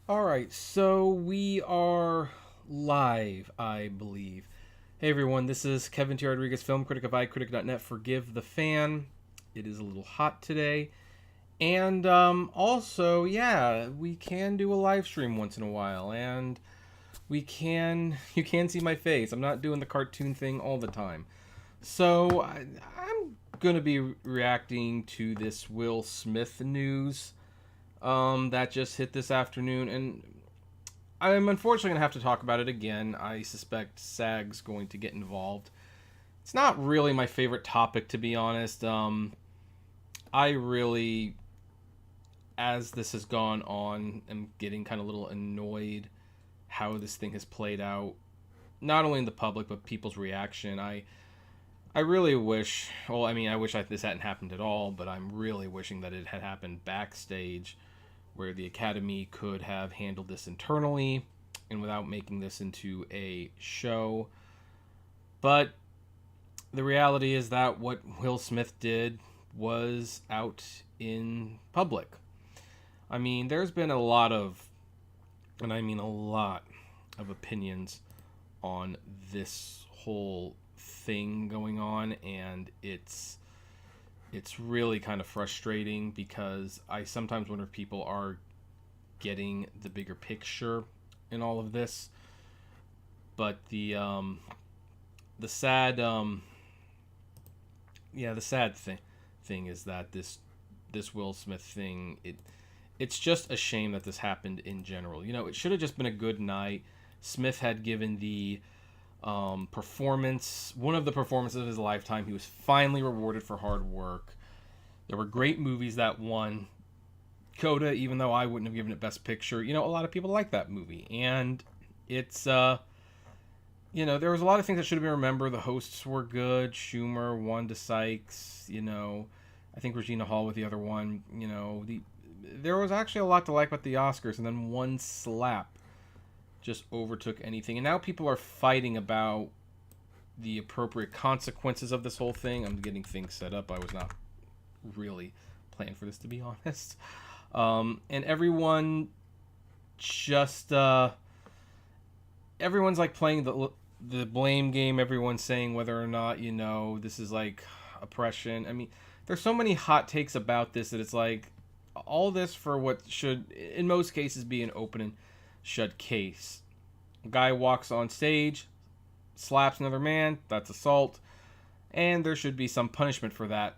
All right, so we are live, I believe. Hey everyone, this is Kevin T. Rodriguez, film critic of iCritic.net. Forgive the fan. It is a little hot today. And also, yeah, we can do a live stream once in a while. And you can see my face. I'm not doing the cartoon thing all the time. So I'm going to be reacting to this Will Smith news that just hit this afternoon, and I'm unfortunately going to have to talk about it again. I suspect SAG's going to get involved. It's not really my favorite topic, to be honest. I really, as this has gone on, am getting kind of a little annoyed how this thing has played out, not only in the public, but people's reaction. I really wish, well, I mean, I wish this hadn't happened at all, but I'm really wishing that it had happened backstage where the Academy could have handled this internally and without making this into a show. But the reality is that what Will Smith did was out in public. I mean, there's been a lot of, and I mean a lot of opinions on this whole thing going on, and it's really kind of frustrating because I sometimes wonder if people are getting the bigger picture in all of this. But the sad the sad thing is that this Will Smith thing, it's just a shame that this happened in general. You know, it should have just been a good night. Smith had given the performance, one of the performances of his lifetime. He was finally rewarded for hard work. There were great movies that won Coda, even though I wouldn't have given it Best Picture. You know, a lot of people like that movie, and it's you know, there was a lot of things that should have been remembered. The hosts were good. Schumer, Wanda Sykes, you know, I think Regina Hall was the other one. You know, there was actually a lot to like about the Oscars, and then one slap just overtook anything. And now people are fighting about the appropriate consequences of this whole thing. I'm getting things set up. I was not really planning for this, to be honest. And everyone just everyone's like playing the blame game. Everyone's saying whether or not, you know, this is like oppression. I mean, there's so many hot takes about this that it's like all this for what should in most cases be an open and shut case. A guy walks on stage, slaps another man, that's assault, and there should be some punishment for that.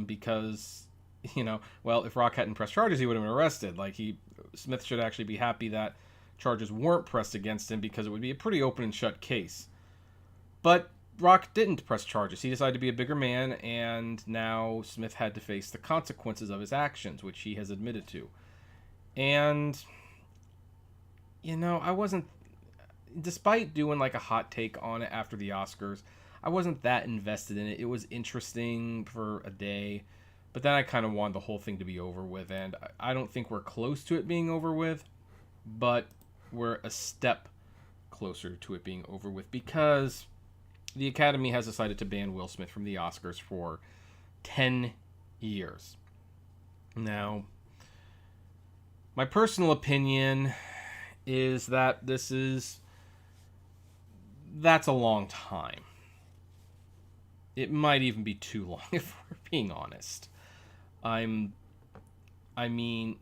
Because, you know, well, if Rock hadn't pressed charges, he would have been arrested. Smith should actually be happy that charges weren't pressed against him, because it would be a pretty open and shut case. But Rock didn't press charges. He decided to be a bigger man, and now Smith had to face the consequences of his actions, which he has admitted to. And, you know, despite doing like a hot take on it after the Oscars, I wasn't that invested in it. It was interesting for a day, but then I kind of wanted the whole thing to be over with, and I don't think we're close to it being over with, but we're a step closer to it being over with, because the Academy has decided to ban Will Smith from the Oscars for 10 years. Now, my personal opinion is that that's a long time. It might even be too long, if we're being honest. I mean,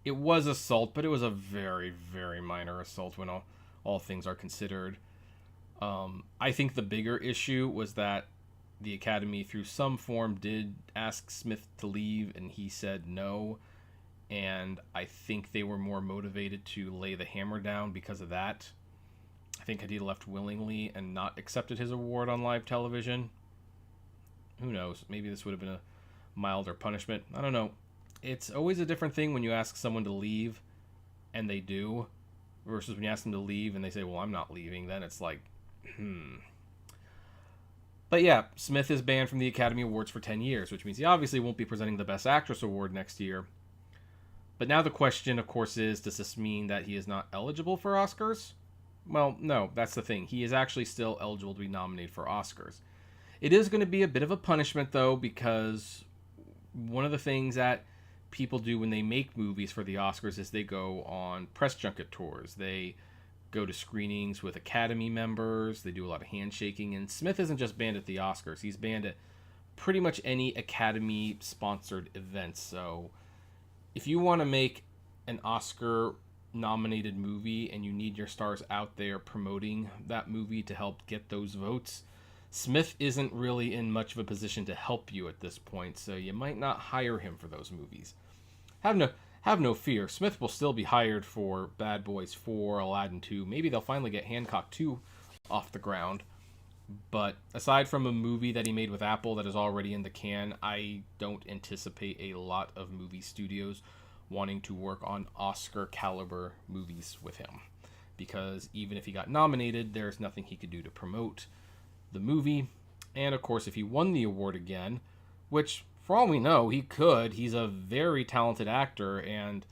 it was assault, but it was a very, very minor assault when all things are considered. I think the bigger issue was that the Academy, through some form, did ask Smith to leave, and he said no. And I think they were more motivated to lay the hammer down because of that. I think had he left willingly and not accepted his award on live television, who knows? Maybe this would have been a milder punishment. I don't know. It's always a different thing when you ask someone to leave and they do, versus when you ask them to leave and they say, well, I'm not leaving. Then it's like, But yeah, Smith is banned from the Academy Awards for 10 years, which means he obviously won't be presenting the Best Actress award next year. But now the question, of course, is, does this mean that he is not eligible for Oscars? Well, no, that's the thing. He is actually still eligible to be nominated for Oscars. It is going to be a bit of a punishment, though, because one of the things that people do when they make movies for the Oscars is they go on press junket tours. They go to screenings with Academy members. They do a lot of handshaking. And Smith isn't just banned at the Oscars. He's banned at pretty much any Academy-sponsored event. So if you want to make an Oscar-nominated movie and you need your stars out there promoting that movie to help get those votes, Smith isn't really in much of a position to help you at this point, so you might not hire him for those movies. Have no fear. Smith will still be hired for Bad Boys 4, Aladdin 2. Maybe they'll finally get Hancock 2 off the ground. But aside from a movie that he made with Apple that is already in the can, I don't anticipate a lot of movie studios wanting to work on Oscar-caliber movies with him. Because even if he got nominated, there's nothing he could do to promote the movie. And of course, if he won the award again, which for all we know he could, he's a very talented actor, and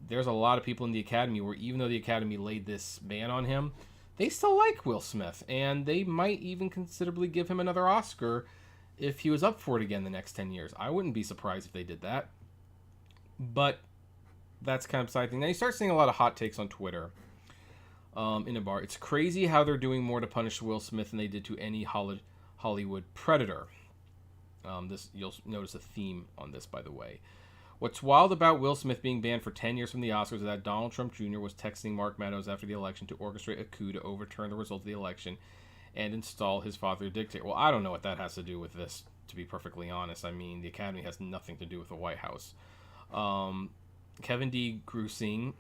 there's a lot of people in the Academy where even though the Academy laid this ban on him, they still like Will Smith, and they might even considerably give him another Oscar if he was up for it again the next 10 years. I wouldn't be surprised if they did that. But that's kind of a side thing. Now you start seeing a lot of hot takes on Twitter. In a bar. It's crazy how they're doing more to punish Will Smith than they did to any Hollywood predator. You'll notice a theme on this, by the way. What's wild about Will Smith being banned for 10 years from the Oscars is that Donald Trump Jr. was texting Mark Meadows after the election to orchestrate a coup to overturn the result of the election and install his father dictator. Well, I don't know what that has to do with this, to be perfectly honest. I mean, the Academy has nothing to do with the White House. Kevin D. Grusing.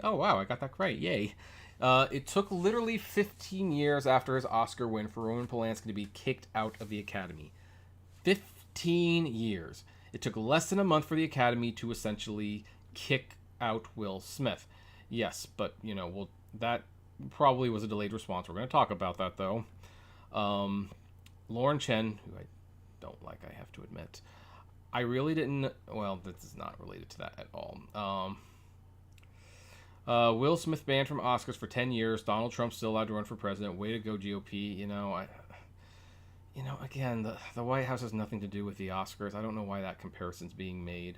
Oh, wow, I got that right. Yay. It took literally 15 years after his Oscar win for Roman Polanski to be kicked out of the Academy. 15 years. It took less than a month for the Academy to essentially kick out Will Smith. Yes, but, that probably was a delayed response. We're going to talk about that, though. Lauren Chen, who I don't like, I have to admit. I really didn't... Well, this is not related to that at all. Will Smith banned from Oscars for 10 years. Donald Trump still allowed to run for president. Way to go, GOP. Again, the White House has nothing to do with the Oscars. I don't know why that comparison's being made.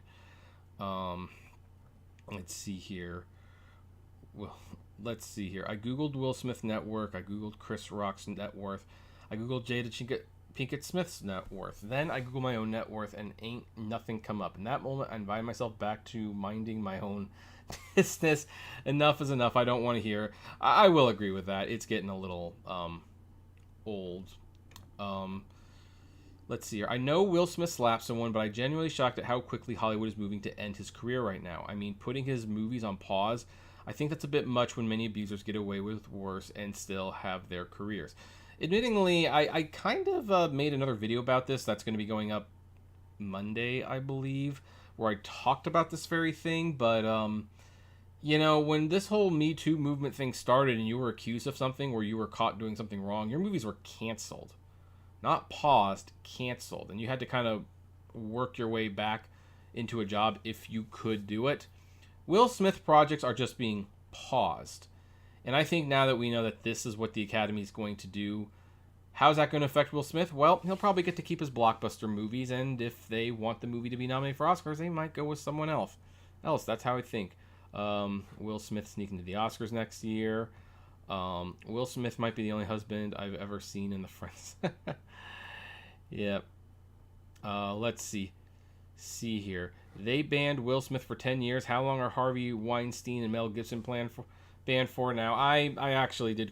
Let's see here. Well, let's see here. I Googled Will Smith network. I Googled Chris Rock's net worth. I Googled Jada Pinkett Smith's net worth. Then I Googled my own net worth, and ain't nothing come up. In that moment, I invited myself back to minding my own business. Enough is enough. I don't want to hear. I will agree with that. It's getting a little old. Let's see here. I know Will Smith slapped someone, but I'm genuinely shocked at how quickly Hollywood is moving to end his career right now. I mean, putting his movies on pause, I think that's a bit much when many abusers get away with worse and still have their careers. Admittingly, I kind of made another video about this that's going to be going up Monday, I believe, where I talked about this very thing, but, when this whole Me Too movement thing started and you were accused of something or you were caught doing something wrong, your movies were canceled. Not paused, canceled. And you had to kind of work your way back into a job if you could do it. Will Smith projects are just being paused. And I think now that we know that this is what the Academy is going to do, how's that going to affect Will Smith? Well, he'll probably get to keep his blockbuster movies, and if they want the movie to be nominated for Oscars, they might go with someone else. That's how I think. Will Smith sneaking to the Oscars next year. Will Smith might be the only husband I've ever seen in the Friends. Yep. Let's see. See here. They banned Will Smith for 10 years. How long are Harvey Weinstein and Mel Gibson banned for now? I actually did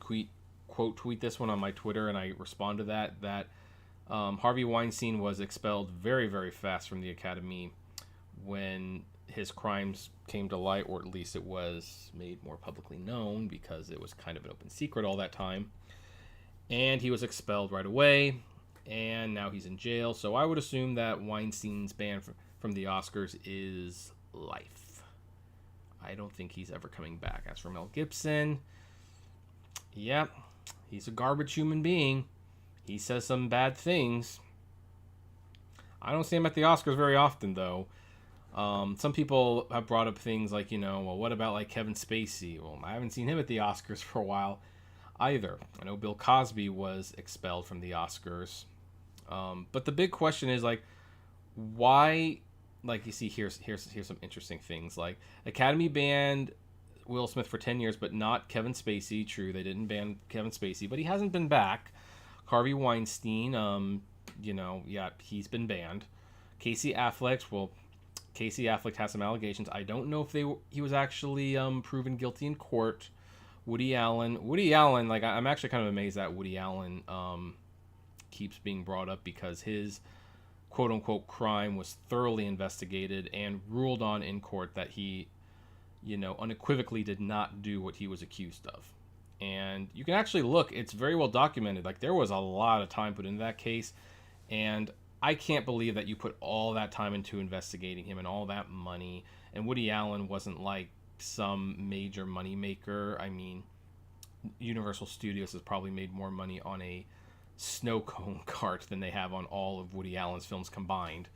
quote tweet this one on my Twitter, and I responded to that Harvey Weinstein was expelled very, very fast from the Academy when his crimes came to light, or at least it was made more publicly known because it was kind of an open secret all that time. And he was expelled right away, and now he's in jail. So I would assume that Weinstein's ban from the Oscars is life. I don't think he's ever coming back. As for Mel Gibson, yeah, he's a garbage human being. He says some bad things. I don't see him at the Oscars very often, though. Some people have brought up things like, well, what about like Kevin Spacey? Well, I haven't seen him at the Oscars for a while either. I know Bill Cosby was expelled from the Oscars. But the big question is, like, why like you see, here's some interesting things. Like, Academy banned Will Smith for 10 years, but not Kevin Spacey. True, they didn't ban Kevin Spacey, but he hasn't been back. Harvey Weinstein, he's been banned. Casey Affleck has some allegations. I don't know if he was actually proven guilty in court. Woody Allen, like, I'm actually kind of amazed that Woody Allen keeps being brought up, because his quote-unquote crime was thoroughly investigated and ruled on in court that he, unequivocally did not do what he was accused of. And you can actually look, it's very well documented. Like, there was a lot of time put into that case, and I can't believe that you put all that time into investigating him and all that money. And Woody Allen wasn't like some major money maker. I mean, Universal Studios has probably made more money on a snow cone cart than they have on all of Woody Allen's films combined.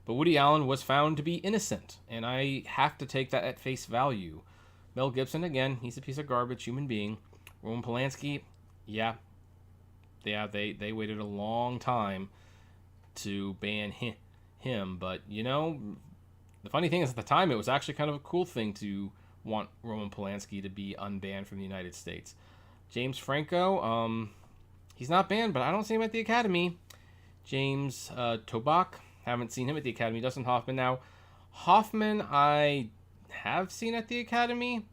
But Woody Allen was found to be innocent, and I have to take that at face value. Mel Gibson, again, he's a piece of garbage human being. Roman Polanski, they waited a long time to ban him. But, the funny thing is, at the time, it was actually kind of a cool thing to want Roman Polanski to be unbanned from the United States. James Franco, he's not banned, but I don't see him at the Academy. James Toback, haven't seen him at the Academy. Dustin Hoffman now. Hoffman, I have seen at the Academy.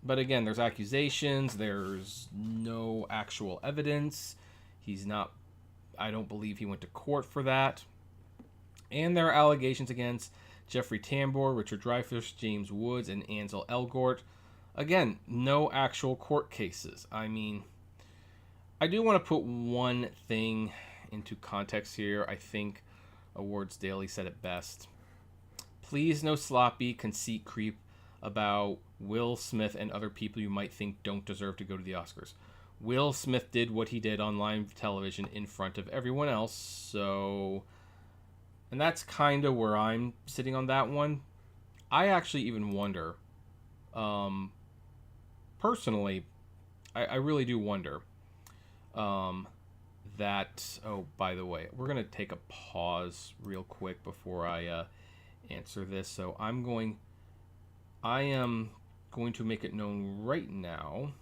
But again, there's accusations. There's no actual evidence. I don't believe he went to court for that. And there are allegations against Jeffrey Tambor, Richard Dreyfuss, James Woods, and Ansel Elgort. Again, no actual court cases. I mean, I do want to put one thing into context here. I think Awards Daily said it best. Please, no sloppy conceit creep about Will Smith and other people you might think don't deserve to go to the Oscars. Will Smith did what he did on live television in front of everyone else, so... And that's kind of where I'm sitting on that one. I actually even wonder, personally, I really do wonder, that... Oh, by the way, we're going to take a pause real quick before I answer this. So I am going to make it known right now,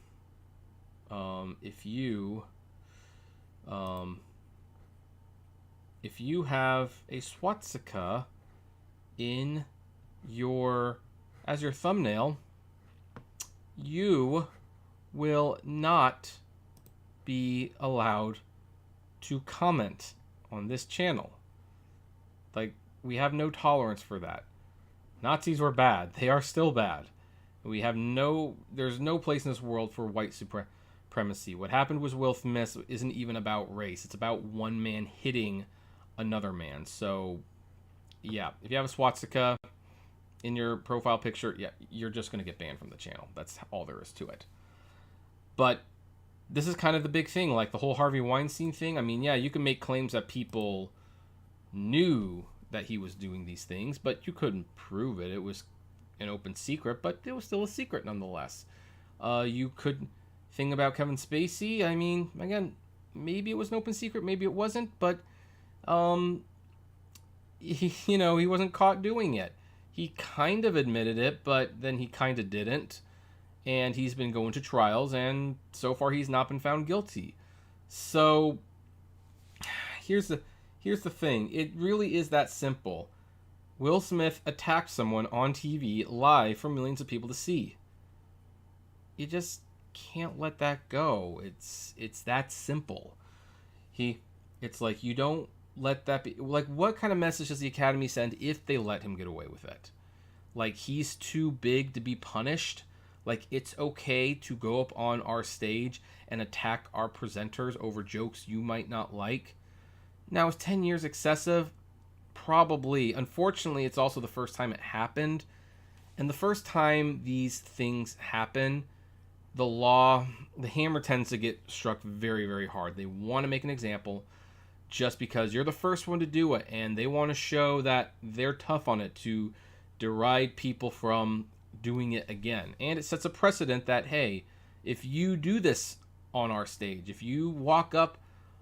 if you have a swastika in as your thumbnail, you will not be allowed to comment on this channel. Like, we have no tolerance for that. Nazis were bad. They are still bad. There's no place in this world for white supremacy. What happened with Will Smith isn't even about race. It's about one man hitting another man. So, yeah, if you have a swastika in your profile picture, yeah, you're just going to get banned from the channel. That's all there is to it. But this is kind of the big thing, like the whole Harvey Weinstein thing. I mean, yeah, you can make claims that people knew that he was doing these things, but you couldn't prove it. It was an open secret, but it was still a secret nonetheless. You could think about Kevin Spacey. I mean, again, maybe it was an open secret, maybe it wasn't, but he wasn't caught doing it. He kind of admitted it, but then he kind of didn't. And he's been going to trials, and so far he's not been found guilty. So here's the thing. It really is that simple. Will Smith attacked someone on TV live for millions of people to see. You just can't let that go. It's that simple. It's like, you don't let that be. Like, what kind of message does the Academy send if they let him get away with it? Like, he's too big to be punished? Like, it's okay to go up on our stage and attack our presenters over jokes you might not like? Now, is 10 years excessive? Probably. Unfortunately, it's also the first time it happened. And the first time these things happen, the hammer tends to get struck very, very hard. They want to make an example just because you're the first one to do it, and they want to show that they're tough on it to deride people from doing it again. And it sets a precedent that, hey, if you do this on our stage, if you walk up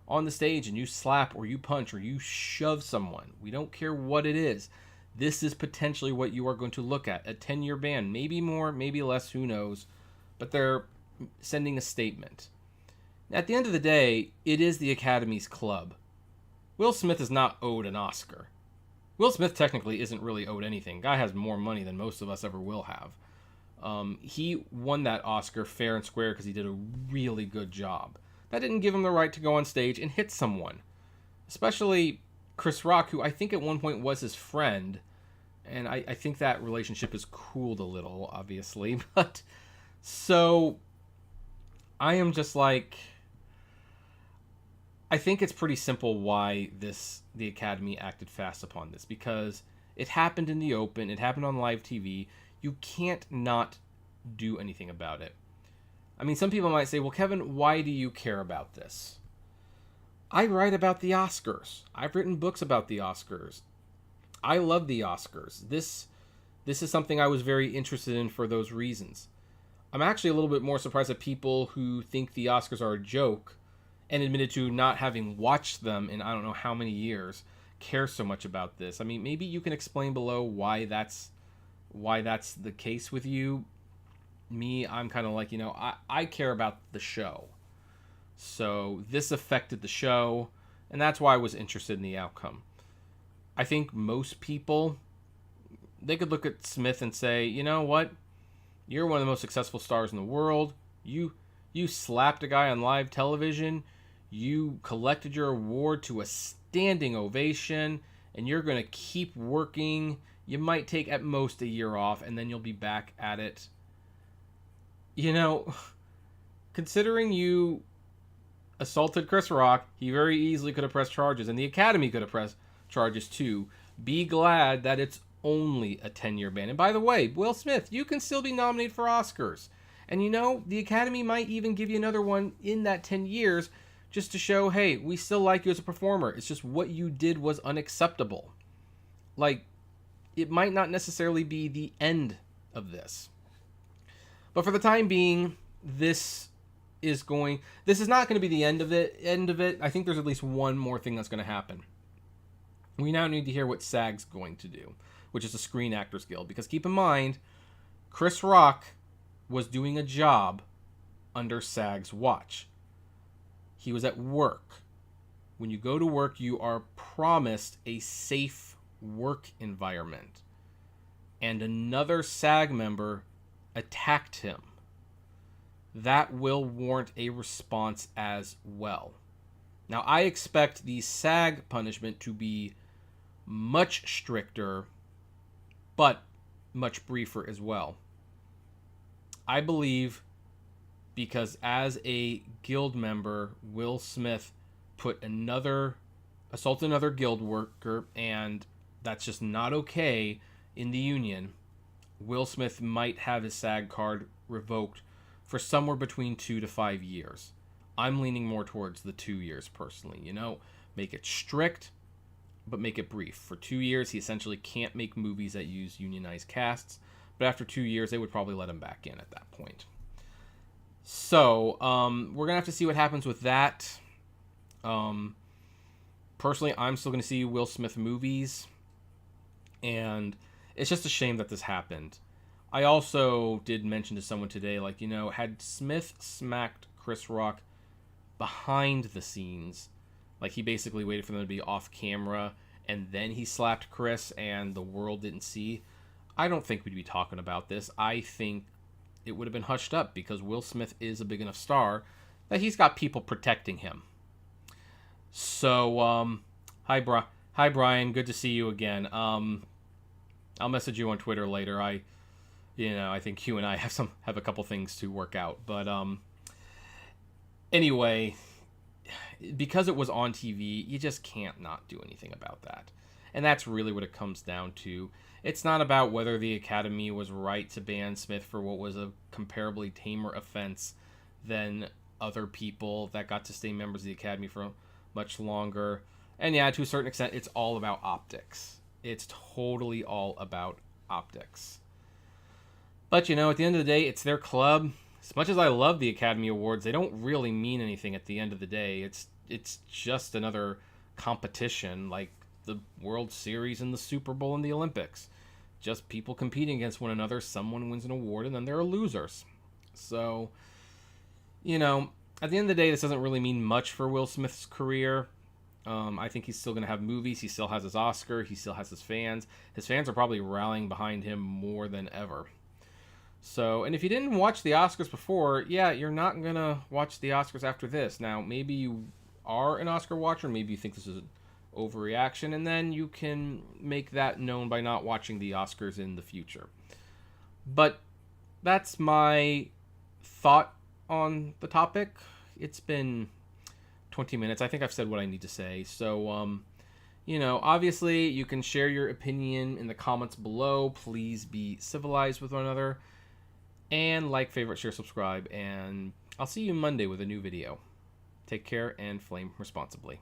on the stage and you slap or you punch or you shove someone, we don't care what it is, this is potentially what you are going to look at. A 10-year ban, maybe more, maybe less, who knows. But they're sending a statement. At the end of the day, it is the Academy's club. Will Smith is not owed an Oscar. Will Smith technically isn't really owed anything. Guy has more money than most of us ever will have. He won that Oscar fair and square because he did a really good job. That didn't give him the right to go on stage and hit someone. Especially Chris Rock, who I think at one point was his friend. And I think that relationship has cooled a little, obviously. But so I am just like, I think it's pretty simple why the Academy acted fast upon this, because it happened in the open, it happened on live TV. You can't not do anything about it. I mean, some people might say, well, Kevin, why do you care about this? I write about the Oscars. I've written books about the Oscars. I love the Oscars. This is something I was very interested in for those reasons. I'm actually a little bit more surprised at people who think the Oscars are a joke and admitted to not having watched them in I don't know how many years care so much about this. I mean, maybe you can explain below why that's the case with you. Me, I'm kind of like, I care about the show. So this affected the show, and that's why I was interested in the outcome. I think most people, they could look at Smith and say, you know what? You're one of the most successful stars in the world. You slapped a guy on live television. You collected your award to a standing ovation, and you're going to keep working. You might take at most a year off, and then you'll be back at it. Considering you assaulted Chris Rock, he very easily could have pressed charges, and the Academy could have pressed charges too. Be glad that it's only a 10-year ban. And by the way, Will Smith, you can still be nominated for Oscars. And the Academy might even give you another one in that 10 years just to show, hey, we still like you as a performer. It's just what you did was unacceptable. Like, it might not necessarily be the end of this. But for the time being, this is not going to be the end of it. I think there's at least one more thing that's going to happen. We now need to hear what SAG's going to do, which is the Screen Actors Guild. Because keep in mind, Chris Rock was doing a job under SAG's watch. He was at work. When you go to work, you are promised a safe work environment. And another SAG member attacked him. That will warrant a response as well. Now, I expect the SAG punishment to be much stricter, but much briefer as well. I believe because as a guild member, Will Smith assaulted another guild worker, and that's just not okay in the union. Will Smith might have his SAG card revoked for somewhere between 2 to 5 years. I'm leaning more towards the 2 years personally. Make it strict, but make it brief. For 2 years, he essentially can't make movies that use unionized casts. But after 2 years, they would probably let him back in at that point. So, we're going to have to see what happens with that. Personally, I'm still going to see Will Smith movies. And it's just a shame that this happened. I also did mention to someone today, had Smith smacked Chris Rock behind the scenes, like he basically waited for them to be off camera, and then he slapped Chris and the world didn't see, I don't think we'd be talking about this. I think it would have been hushed up because Will Smith is a big enough star that he's got people protecting him. So, hi Brian, good to see you again. I'll message you on Twitter later. I think you and I have a couple things to work out. But anyway, because it was on TV, you just can't not do anything about that. And that's really what it comes down to. It's not about whether the Academy was right to ban Smith for what was a comparably tamer offense than other people that got to stay members of the Academy for much longer. And yeah, to a certain extent, it's all about optics. It's totally all about optics. But, at the end of the day, it's their club. As much as I love the Academy Awards, they don't really mean anything at the end of the day. It's just another competition. Like, the World Series and the Super Bowl and the Olympics. Just people competing against one another. Someone wins an award, and then there are losers. So, you know, at the end of the day, this doesn't really mean much for Will Smith's career. I think he's still going to have movies. He still has his Oscar. He still has his fans. His fans are probably rallying behind him more than ever. So, and if you didn't watch the Oscars before, yeah, you're not going to watch the Oscars after this. Now, maybe you are an Oscar watcher. Maybe you think this is an overreaction, and then you can make that known by not watching the Oscars in the future. But that's my thought on the topic. It's been 20 minutes. I think I've said what I need to say. So, you know, obviously you can share your opinion in the comments below. Please be civilized with one another. And like, favorite, share, subscribe. And I'll see you Monday with a new video. Take care and flame responsibly.